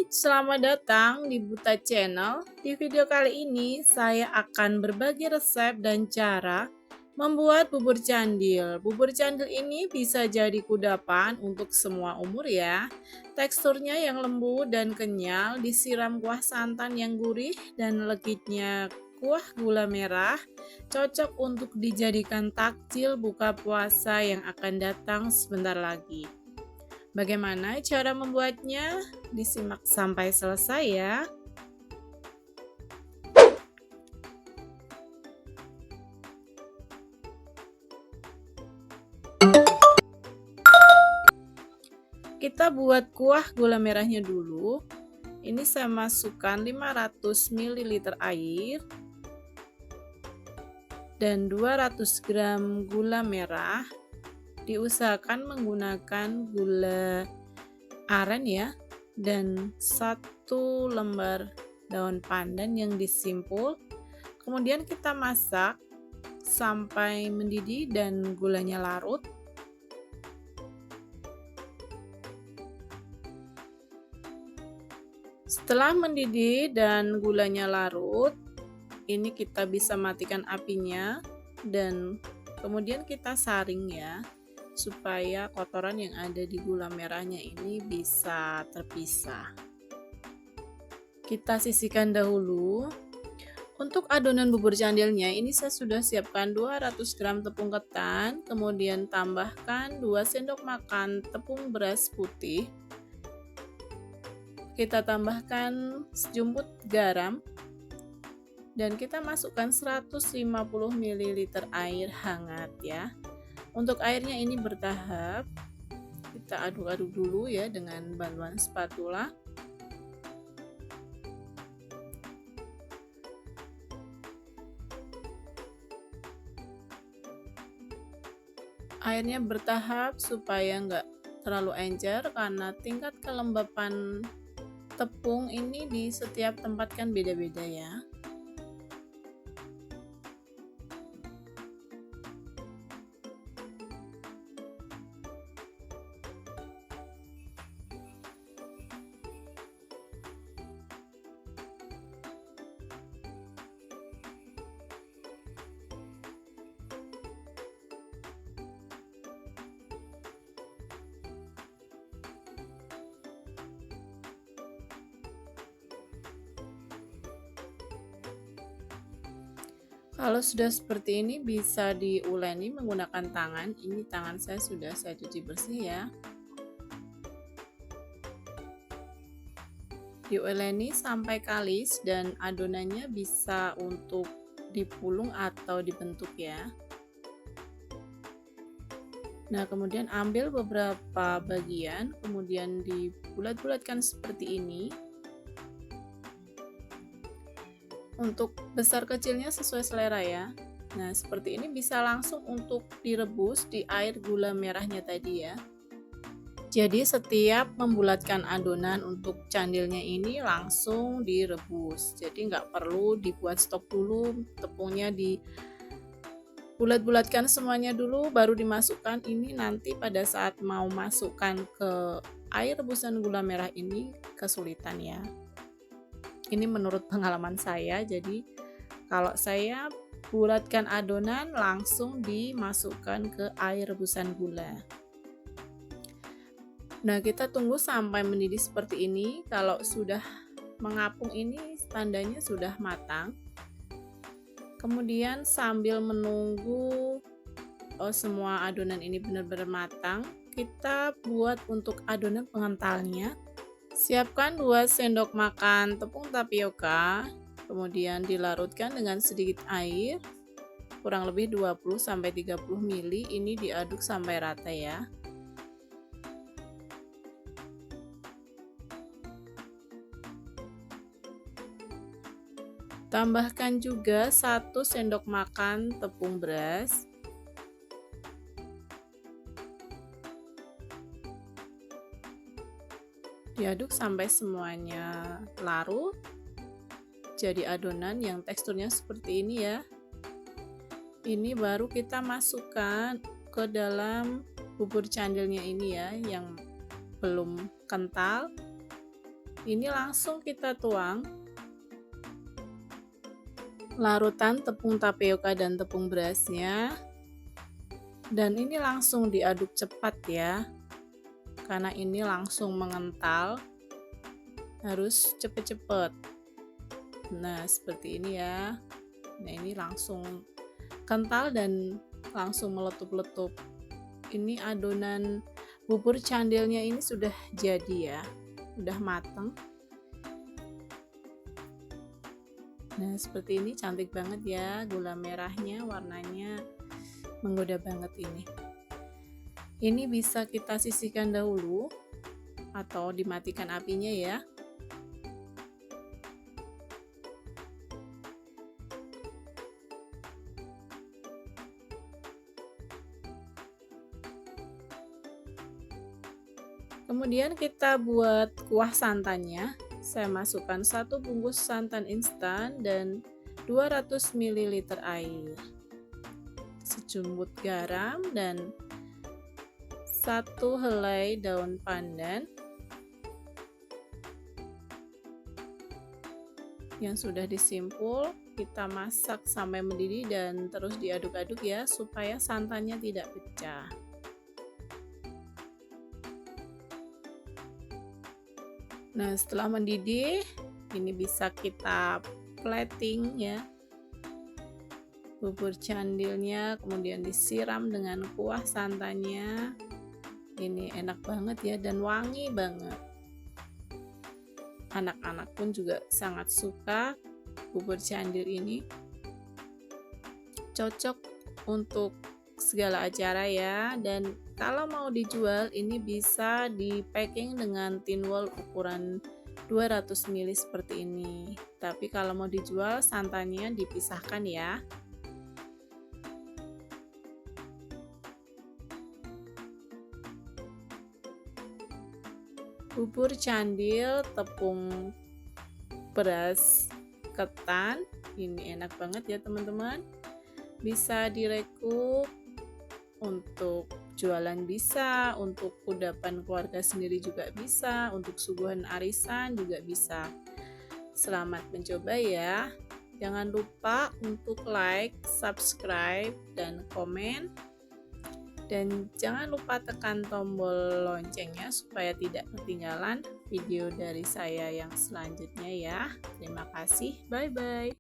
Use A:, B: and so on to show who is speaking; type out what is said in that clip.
A: selamat datang di Buta Channel. Di video kali ini saya akan berbagi resep dan cara membuat bubur candil. Bubur candil ini bisa jadi kudapan untuk semua umur ya. Teksturnya yang lembut dan kenyal, disiram kuah santan yang gurih dan legitnya kuah gula merah, cocok untuk dijadikan takjil buka puasa yang akan datang sebentar lagi. Bagaimana cara membuatnya? Disimak sampai selesai ya. Kita buat kuah gula merahnya dulu. Ini saya masukkan 500 ml air dan 200 gram gula merah. Diusahakan menggunakan gula aren ya, dan 1 lembar daun pandan yang disimpul. Kemudian kita masak sampai mendidih dan gulanya larut. Setelah mendidih dan gulanya larut, ini kita bisa matikan apinya dan kemudian kita saring ya, supaya kotoran yang ada di gula merahnya ini bisa terpisah. Kita sisihkan dahulu. Untuk adonan bubur candilnya ini saya sudah siapkan 200 gram tepung ketan, kemudian tambahkan 2 sendok makan tepung beras putih. Kita tambahkan sejumput garam dan kita masukkan 150 ml air hangat ya. Untuk airnya ini bertahap. Kita aduk-aduk dulu ya dengan bantuan spatula. Airnya bertahap supaya enggak terlalu encer karena tingkat kelembapan tepung ini di setiap tempat kan beda-beda ya. Kalau sudah seperti ini bisa diuleni menggunakan tangan. Ini tangan saya sudah saya cuci bersih ya. Diuleni sampai kalis dan adonannya bisa untuk dipulung atau dibentuk ya. Nah, kemudian ambil beberapa bagian, kemudian dibulat-bulatkan seperti ini. Untuk besar kecilnya sesuai selera ya. Nah, seperti ini bisa langsung untuk direbus di air gula merahnya tadi ya. Jadi setiap membulatkan adonan untuk candilnya ini langsung direbus. Jadi nggak perlu dibuat stok dulu, tepungnya dibulat-bulatkan semuanya dulu baru dimasukkan. Ini nanti pada saat mau masukkan ke air rebusan gula merah ini kesulitan ya. Ini menurut pengalaman saya, jadi kalau saya bulatkan adonan langsung dimasukkan ke air rebusan gula. Nah, kita tunggu sampai mendidih seperti ini. Kalau sudah mengapung ini tandanya sudah matang. Kemudian sambil menunggu semua adonan ini benar-benar matang, kita buat untuk adonan pengentalnya. Siapkan 2 sendok makan tepung tapioka, kemudian dilarutkan dengan sedikit air, kurang lebih 20-30 ml, ini diaduk sampai rata ya. Tambahkan juga 1 sendok makan tepung beras. Diaduk sampai semuanya larut. Jadi adonan yang teksturnya seperti ini ya. Ini baru kita masukkan ke dalam bubur candilnya ini ya, yang belum kental. Ini langsung kita tuang larutan tepung tapioka dan tepung berasnya, dan ini langsung diaduk cepat ya, karena ini langsung mengental, harus cepet-cepet. Nah seperti ini ya. Nah ini langsung kental dan langsung meletup-letup. Ini adonan bubur candilnya ini sudah jadi ya, udah mateng. Nah seperti ini, cantik banget ya, gula merahnya warnanya menggoda banget ini. Ini bisa kita sisihkan dahulu atau dimatikan apinya ya. Kemudian kita buat kuah santannya. Saya masukkan 1 bungkus santan instan dan 200 ml air, sejumput garam dan 1 helai daun pandan yang sudah disimpul. Kita masak sampai mendidih dan terus diaduk-aduk ya, supaya santannya tidak pecah. Nah setelah mendidih, ini bisa kita plating ya bubur candilnya, kemudian disiram dengan kuah santannya. Ini enak banget ya dan wangi banget. Anak-anak pun juga sangat suka bubur candil ini. Cocok untuk segala acara ya, dan kalau mau dijual ini bisa di packing dengan tin wall ukuran 200 ml seperti ini. Tapi kalau mau dijual santannya dipisahkan ya. Bubur candil tepung beras ketan ini enak banget ya teman-teman. Bisa direkuk untuk jualan, bisa untuk kudapan keluarga sendiri juga bisa, untuk suguhan arisan juga bisa. Selamat mencoba ya. Jangan lupa untuk like, subscribe, dan komen. Dan jangan lupa tekan tombol loncengnya supaya tidak ketinggalan video dari saya yang selanjutnya ya. Terima kasih, bye-bye.